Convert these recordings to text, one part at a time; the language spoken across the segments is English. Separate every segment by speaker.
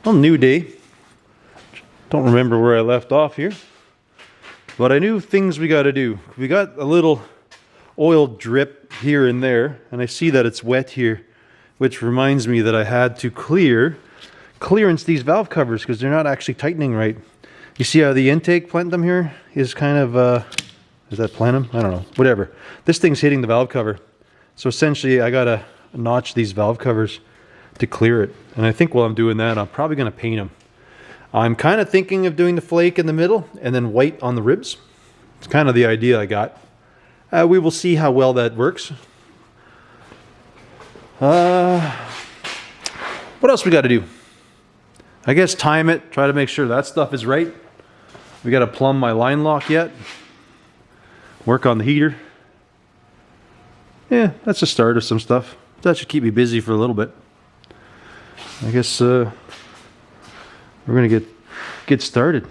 Speaker 1: Well, new day. Don't remember where I left off here. But I knew things we got to do. We got a little oil drip here and there, and I see that it's wet here, which reminds me that I had to clearance these valve covers because they're not actually tightening right. You see how the intake plenum here is kind of, is that plenum? I don't know, whatever. This thing's hitting the valve cover. So essentially I gotta notch these valve covers to clear it. And I think while I'm doing that, I'm probably gonna paint them. I'm kind of thinking of doing the flake in the middle and then white on the ribs. It's kind of the idea I got. We will see how well that works. What else we got to do? I guess time it, try to make sure that stuff is right. We got to plumb my line lock yet. Work on the heater. Yeah, that's the start of some stuff. That should keep me busy for a little bit. I guess we're gonna get started.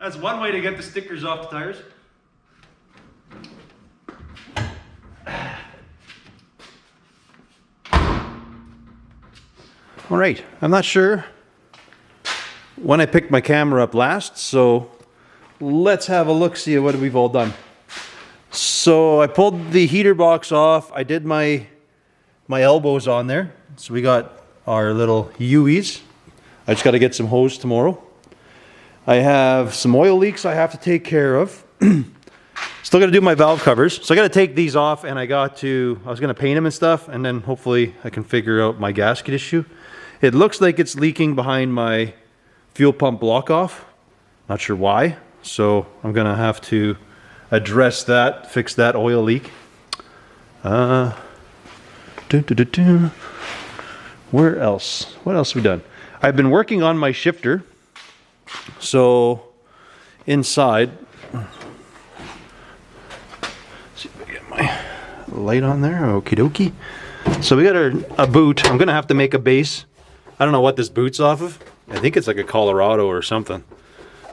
Speaker 1: That's one way to get the stickers off the tires. All right, I'm not sure when I picked my camera up last, so let's have a look, see at what we've all done. So I pulled the heater box off. I did my elbows on there. So we got our little UEs. I just got to get some hose tomorrow. I have some oil leaks I have to take care of. Still got to do my valve covers. So I got to take these off, and I was going to paint them and stuff, and then hopefully I can figure out my gasket issue. It looks like it's leaking behind my fuel pump block off. Not sure why. So I'm going to have to address that, fix that oil leak. Where else? What else have we done? I've been working on my shifter. So inside, see if I get my light on there. Okie dokie. So we got a boot. I'm gonna have to make a base. I don't know what this boot's off of. I think it's like a Colorado or something.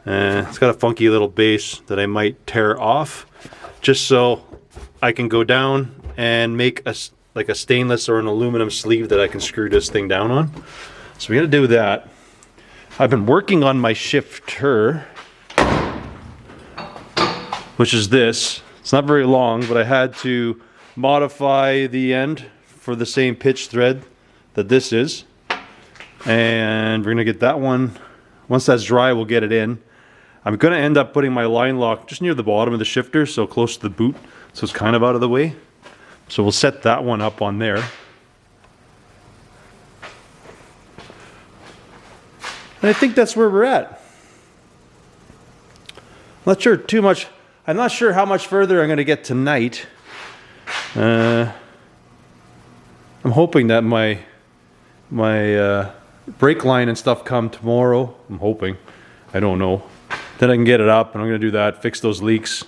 Speaker 1: It's got a funky little base that I might tear off, just so I can go down and make like a stainless or an aluminum sleeve that I can screw this thing down on. So we got to do that. I've been working on my shifter, which is this. It's not very long, but I had to modify the end for the same pitch thread that this is. And we're going to get that one. Once that's dry, we'll get it in. I'm going to end up putting my line lock just near the bottom of the shifter, so close to the boot, so it's kind of out of the way. So we'll set that one up on there. And I think that's where we're at. Not sure too much. I'm not sure how much further I'm going to get tonight. I'm hoping that my brake line and stuff come tomorrow. I'm hoping. I don't know. Then I can get it up, and I'm going to do that, fix those leaks.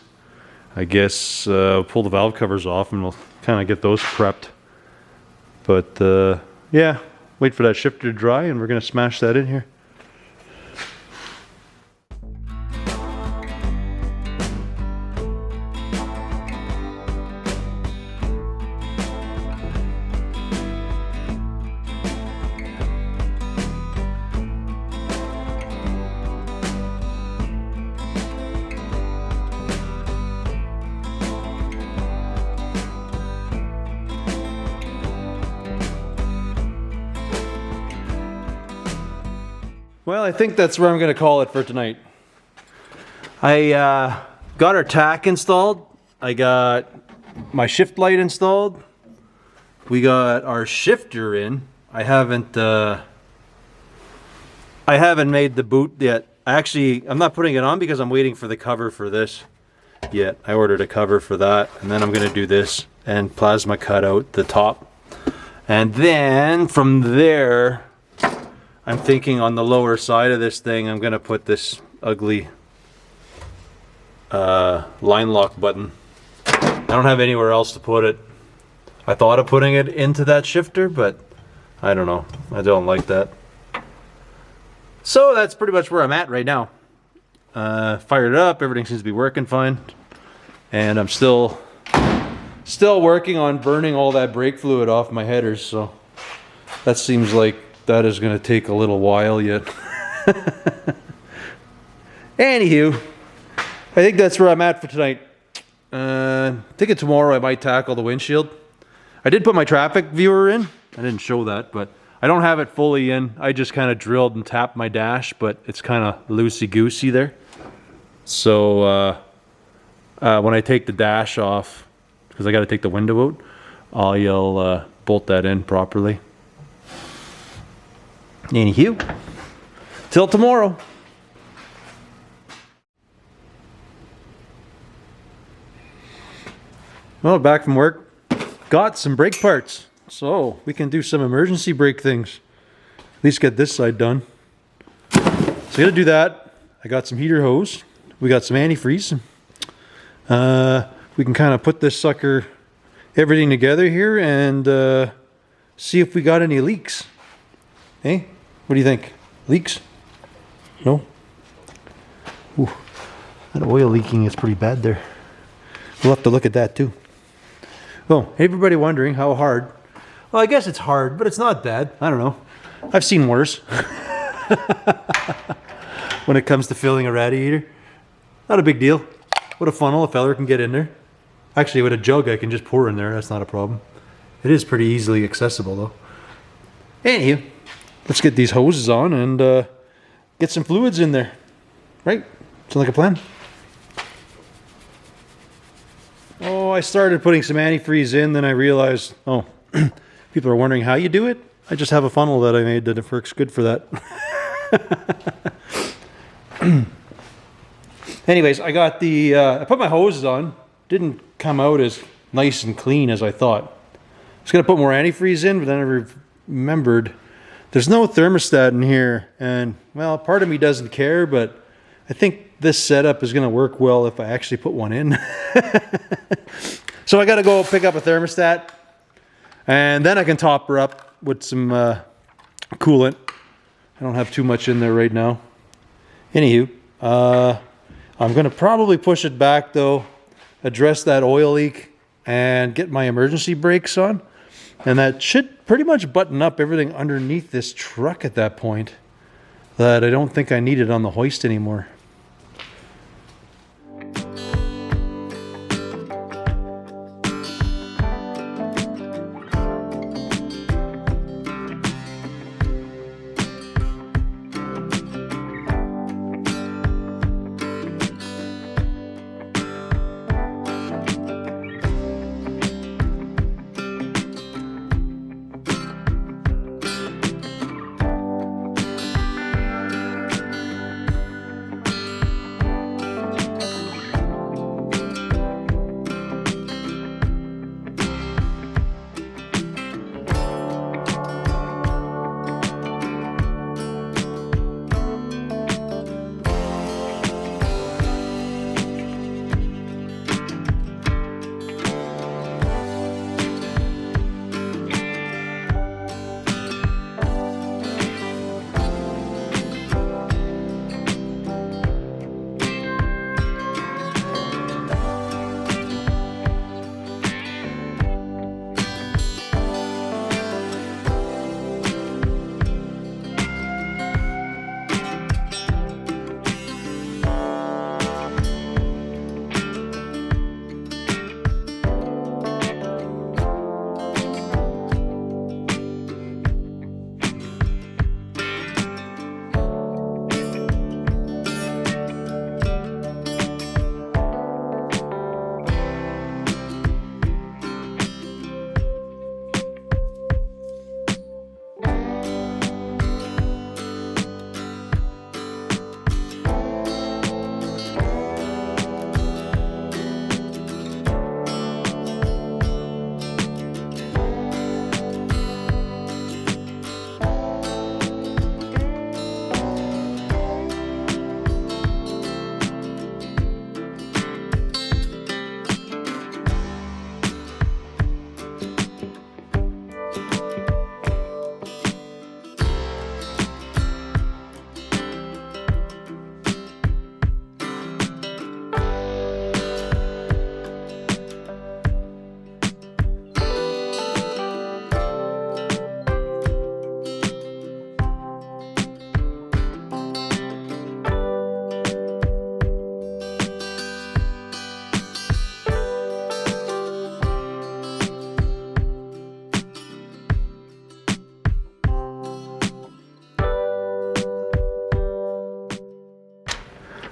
Speaker 1: I guess pull the valve covers off, and we'll kind of get those prepped. But yeah, wait for that shifter to dry, and we're going to smash that in here. Well, I think that's where I'm going to call it for tonight. I got our tack installed. I got my shift light installed. We got our shifter in. I haven't made the boot yet. I'm not putting it on because I'm waiting for the cover for this yet. I ordered a cover for that, and then I'm going to do this and plasma cut out the top. And then from there, I'm thinking on the lower side of this thing, I'm going to put this ugly line lock button. I don't have anywhere else to put it. I thought of putting it into that shifter, but I don't know. I don't like that. So that's pretty much where I'm at right now. Fired it up. Everything seems to be working fine. And I'm still working on burning all that brake fluid off my headers. So that seems like that is going to take a little while yet. Anywho, I think that's where I'm at for tonight. I think tomorrow I might tackle the windshield. I did put my traffic viewer in. I didn't show that, but I don't have it fully in. I just kind of drilled and tapped my dash, but it's kind of loosey-goosey there. So when I take the dash off, because I got to take the window out, I'll bolt that in properly. Anywho, till tomorrow. Well, back from work, got some brake parts, so we can do some emergency brake things. At least get this side done. So I gotta do that. I got some heater hose. We got some antifreeze. We can kind of put this sucker, everything together here, and see if we got any leaks. Hey, what do you think? Leaks? No? Ooh. That oil leaking is pretty bad there. We'll have to look at that too. Oh, everybody wondering how hard. Well, I guess it's hard, but it's not bad. I don't know. I've seen worse. When it comes to filling a radiator. Not a big deal. With a funnel, a feller can get in there. Actually, with a jug, I can just pour in there. That's not a problem. It is pretty easily accessible, though. Anywho, let's get these hoses on and get some fluids in there. Right? Sound like a plan? Oh, I started putting some antifreeze in, then I realized, oh, people are wondering how you do it. I just have a funnel that I made that it works good for that. Anyways, I got the, I put my hoses on. Didn't come out as nice and clean as I thought. I was going to put more antifreeze in, but then I remembered there's no thermostat in here. And, well, part of me doesn't care, but I think this setup is going to work well if I actually put one in. So I got to go pick up a thermostat, and then I can top her up with some coolant. I don't have too much in there right now. Anywho, I'm going to probably push it back though, address that oil leak, and get my emergency brakes on. And that should pretty much button up everything underneath this truck at that point that I don't think I need it on the hoist anymore.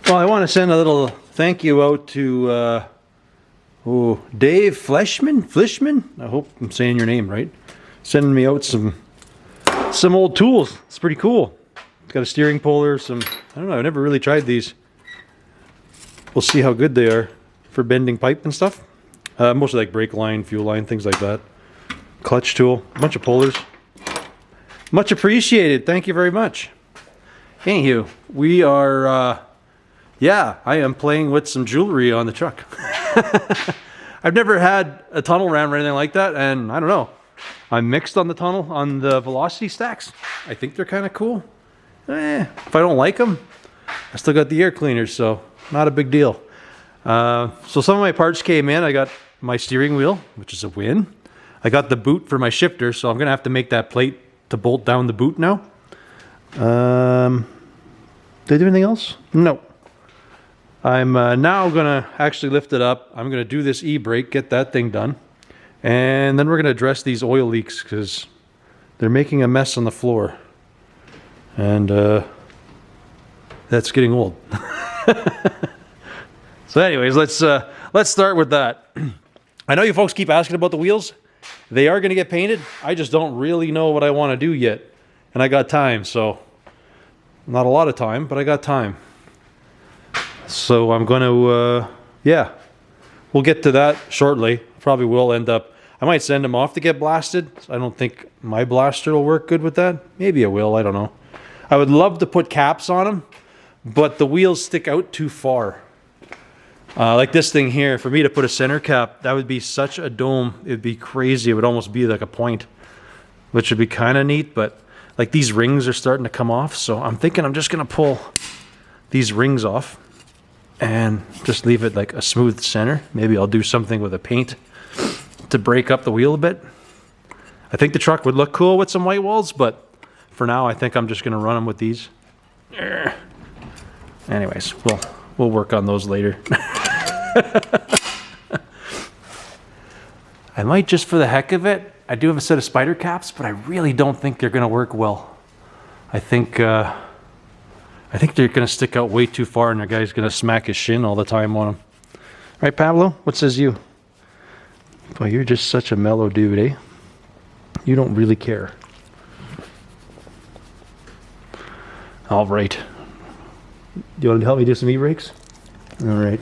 Speaker 1: Well, I want to send a little thank you out to Dave Fleshman. I hope I'm saying your name right. Sending me out some old tools. It's pretty cool. It's got a steering puller, I don't know, I've never really tried these. We'll see how good they are for bending pipe and stuff. Mostly like brake line, fuel line, things like that. Clutch tool, a bunch of pullers. Much appreciated. Thank you very much. Anywho, we are, yeah, I am playing with some jewelry on the truck. I've never had a tunnel ram or anything like that, and I don't know. I'm mixed on the tunnel, on the velocity stacks. I think they're kind of cool. If I don't like them, I still got the air cleaners, so Not a big deal. So some of my parts came in. I got my steering wheel, which is a win. I got the boot for my shifter, so I'm going to have to make that plate to bolt down the boot now. Did I do anything else? No. I'm now going to actually lift it up. I'm going to do this e-brake, get that thing done. And then we're going to address these oil leaks because they're making a mess on the floor. And that's getting old. So anyways, let's start with that. I know you folks keep asking about the wheels. They are going to get painted. I just don't really know what I want to do yet. And I got time, so not a lot of time, but I got time. So I'm going to, yeah, we'll get to that shortly. Probably will end up, I might send them off to get blasted. I don't think my blaster will work good with that. Maybe I will, I don't know. I would love to put caps on them, but the wheels stick out too far. Like this thing here, for me to put a center cap, that would be such a dome. It'd be crazy. It would almost be like a point, which would be kind of neat, but like these rings are starting to come off. So I'm thinking I'm just going to pull these rings off and just leave it like a smooth center. Maybe I'll do something with a paint to break up the wheel a bit. I think the truck would look cool with some white walls, but for now I think I'm just going to run them with these. Anyways, we'll work on those later. I might, just for the heck of it, I do have a set of spider caps, but I really don't think they're going to work well. I think they're going to stick out way too far, and the guy's going to smack his shin all the time on them. Right, Pablo? What says you? Boy, you're just such a mellow dude, eh? You don't really care. All right. Do you want to help me do some e-brakes? All right.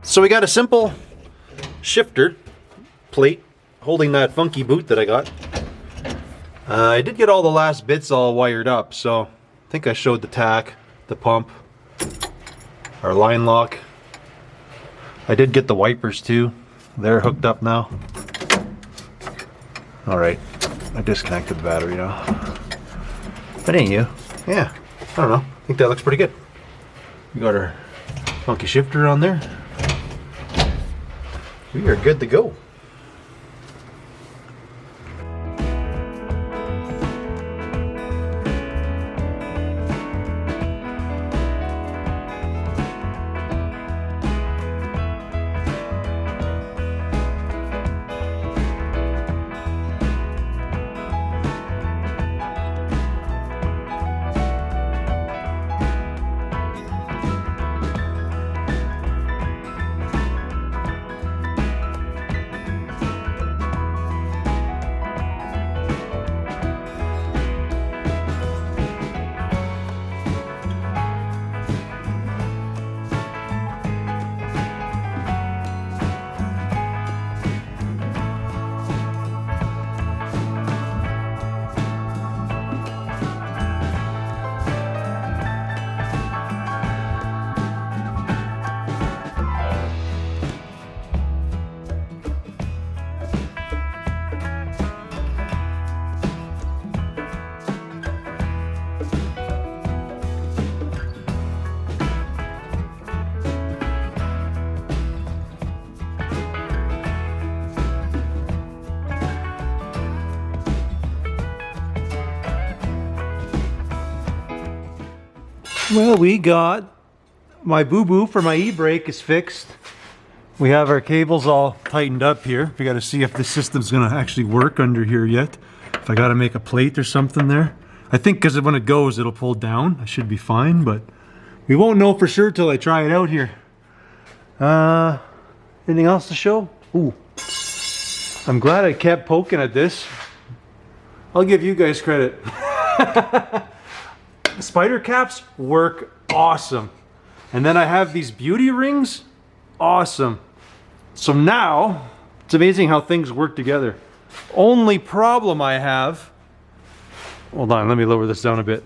Speaker 1: So we got a simple shifter plate holding that funky boot that I got. I did get all the last bits all wired up, so I think I showed the tack, the pump, our line lock. I did get the wipers too. They're hooked up now. All right, I disconnected the battery now. But ain't you? Yeah, I don't know. I think that looks pretty good. We got our funky shifter on there. We are good to go. Well, we got my boo-boo for my e-brake is fixed. We have our cables all tightened up here. We got to see if the system's going to actually work under here yet. If I got to make a plate or something there. I think because when it goes, it'll pull down. I should be fine, but we won't know for sure till I try it out here. Anything else to show? Ooh, I'm glad I kept poking at this. I'll give you guys credit. Spider caps work awesome. And then I have these beauty rings. Awesome. So now, it's amazing how things work together. Only problem I have... Hold on, let me lower this down a bit.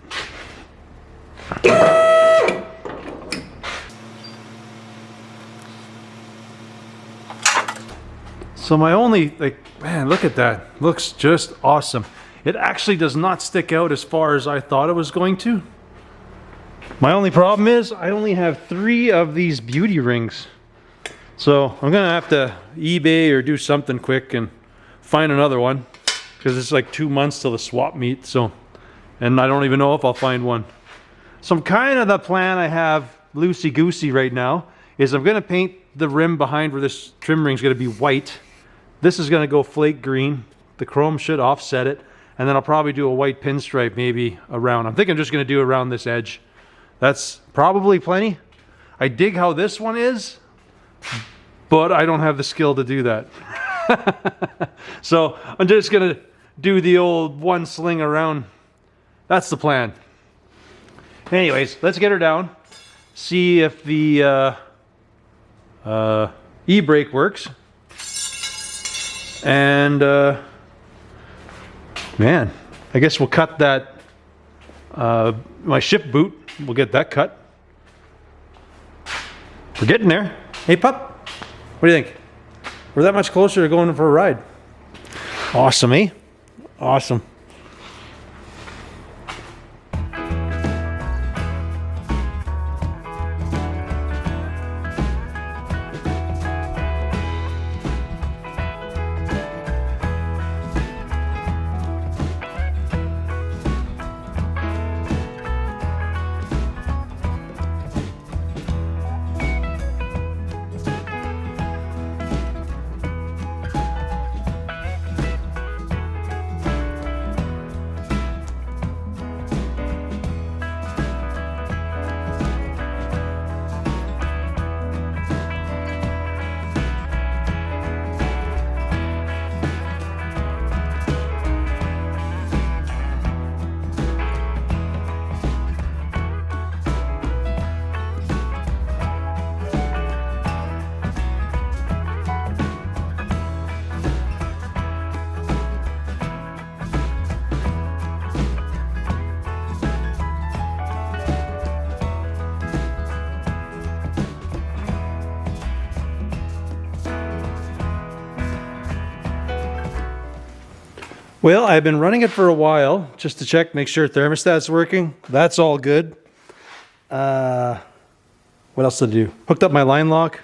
Speaker 1: So my only, man, look at that. Looks just awesome. It actually does not stick out as far as I thought it was going to. My only problem is I only have 3 of these beauty rings. So I'm gonna have to eBay or do something quick and find another one, because it's like 2 months till the swap meet. So, and I don't even know if I'll find one. So kind of the plan I have loosey-goosey right now is I'm gonna paint the rim behind where this trim ring is gonna be white. This is gonna go flake green. The chrome should offset it. And then I'll probably do a white pinstripe maybe around. I'm thinking I'm just going to do around this edge. That's probably plenty. I dig how this one is, but I don't have the skill to do that. So I'm just going to do the old one sling around. That's the plan. Anyways, let's get her down. See if the e-brake works. And... man, I guess we'll cut that, my shift boot, we'll get that cut. We're getting there. Hey pup, what do you think? We're that much closer to going for a ride. Awesome, eh? Awesome. Well, I've been running it for a while just to check, make sure thermostat's working. That's all good. What else did I do? Hooked up my line lock.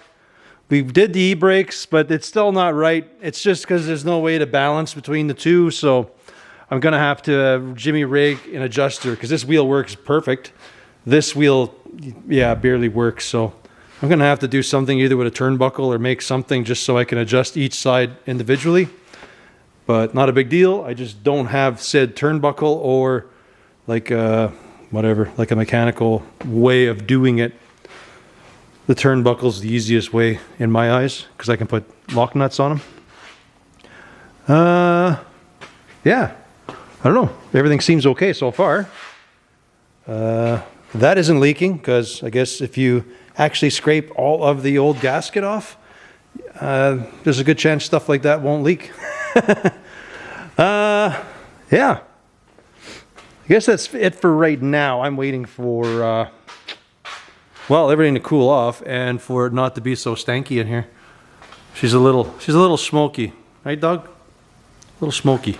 Speaker 1: We did the e-brakes, but it's still not right. It's just because there's no way to balance between the two, so I'm gonna have to jimmy rig an adjuster because this wheel works perfect. This wheel, yeah, barely works, so I'm gonna have to do something either with a turnbuckle or make something just so I can adjust each side individually. But not a big deal. I just don't have said turnbuckle or like whatever, like a mechanical way of doing it. The turnbuckle's the easiest way in my eyes because I can put lock nuts on them. Yeah, I don't know. Everything seems okay so far. That isn't leaking because I guess if you actually scrape all of the old gasket off, there's a good chance stuff like that won't leak. Yeah. I guess that's it for right now. I'm waiting for well, everything to cool off and for it not to be so stanky in here. She's a little smoky, right, dog? A little smoky.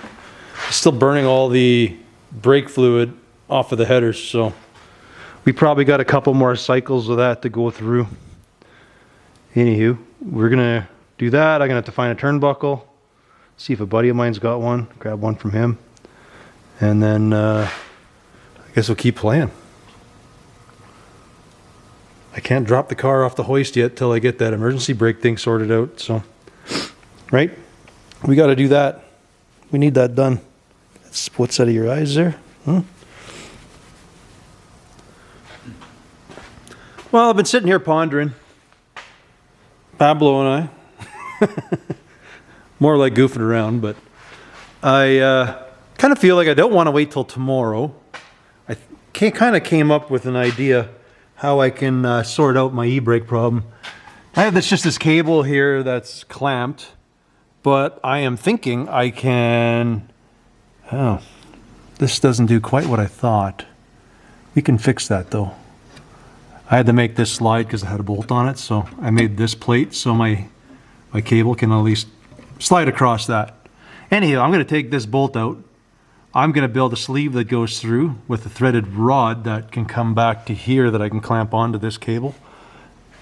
Speaker 1: It's still burning all the brake fluid off of the headers, so we probably got a couple more cycles of that to go through. Anywho, we're gonna do that. I'm gonna have to find a turnbuckle, see if a buddy of mine's got one, grab one from him, and then I guess we'll keep playing. I can't drop the car off the hoist yet till I get that emergency brake thing sorted out, so, right? We got to do that. We need that done. What's out of your eyes there? Huh? Well, I've been sitting here pondering. Pablo and I. More like goofing around, but I kind of feel like I don't want to wait till tomorrow. I kind of came up with an idea how I can sort out my e-brake problem. I have just this cable here that's clamped, but I am thinking I can... Oh, this doesn't do quite what I thought. We can fix that though. I had to make this slide because it had a bolt on it, so I made this plate so my cable can at least slide across that. Anyhow, I'm going to take this bolt out. I'm going to build a sleeve that goes through with a threaded rod that can come back to here that I can clamp onto this cable.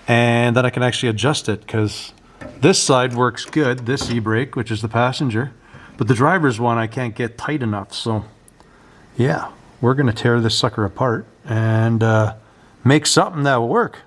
Speaker 1: And then I can actually adjust it because this side works good, this e-brake, which is the passenger. But the driver's one I can't get tight enough. So yeah, we're going to tear this sucker apart and make something that will work.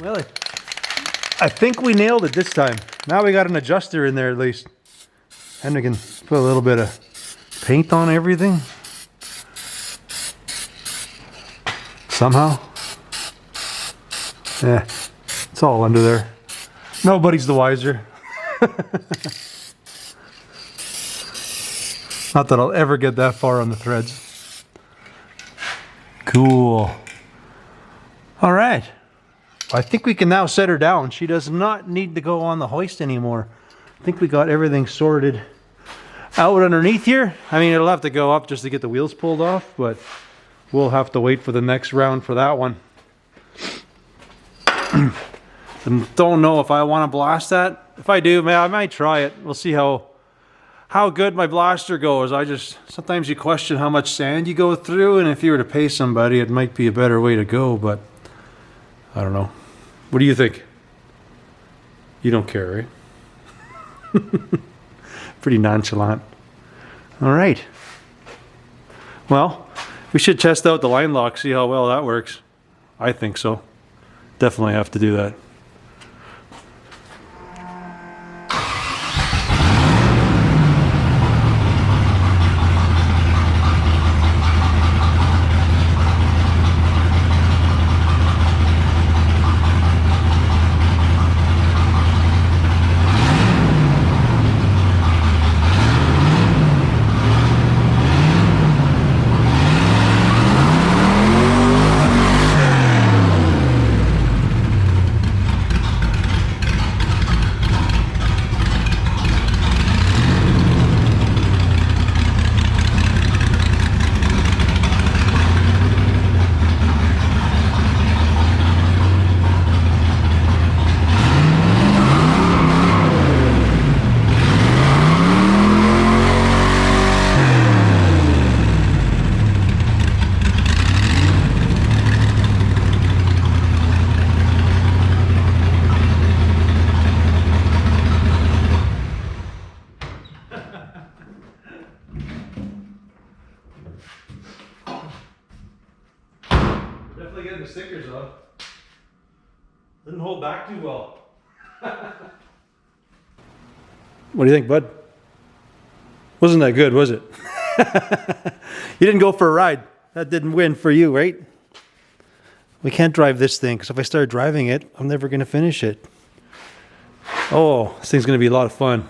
Speaker 1: Well, I think we nailed it this time. Now we got an adjuster in there at least. And we can put a little bit of paint on everything. Somehow. Yeah, it's all under there. Nobody's the wiser. Not that I'll ever get that far on the threads. Cool. All right. I think we can now set her down. She does not need to go on the hoist anymore. I think we got everything sorted out underneath here. I mean, it'll have to go up just to get the wheels pulled off, but we'll have to wait for the next round for that one. And don't know if I want to blast that. If I do, man, I might try it. We'll see how good my blaster goes. Sometimes you question how much sand you go through, and if you were to pay somebody, it might be a better way to go, but I don't know. What do you think? You don't care, right? Pretty nonchalant. All right. Well, we should test out the line lock, see how well that works. I think so. Definitely have to do that. Definitely getting the stickers off. Didn't hold back too well. What do you think, bud? Wasn't that good, was it? You didn't go for a ride. That didn't win for you, right? We can't drive this thing, because if I start driving it, I'm never going to finish it. Oh, this thing's going to be a lot of fun.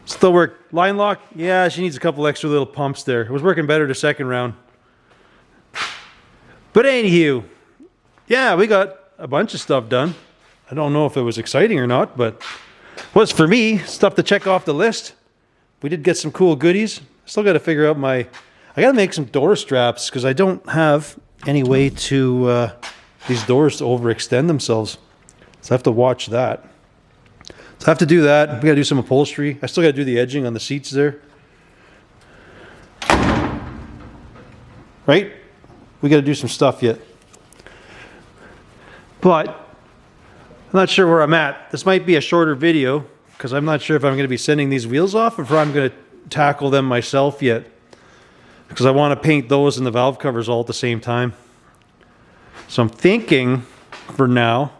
Speaker 1: Still work. Line lock? Yeah, she needs a couple extra little pumps there. It was working better the second round. But anywho, yeah, we got a bunch of stuff done. I don't know if it was exciting or not, but it was for me. Stuff to check off the list. We did get some cool goodies. Still got to figure out I got to make some door straps because I don't have any way to, these doors to overextend themselves. So I have to watch that. So I have to do that. We got to do some upholstery. I still got to do the edging on the seats there. Right? We got to do some stuff yet. But I'm not sure where I'm at. This might be a shorter video because I'm not sure if I'm going to be sending these wheels off or if I'm going to tackle them myself yet. Because I want to paint those and the valve covers all at the same time. So I'm thinking for now,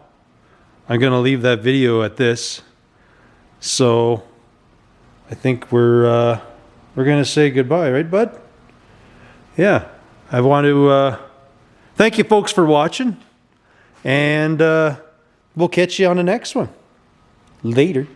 Speaker 1: I'm going to leave that video at this. So I think we're going to say goodbye, right, bud? Yeah. I want to thank you folks for watching, and we'll catch you on the next one. Later.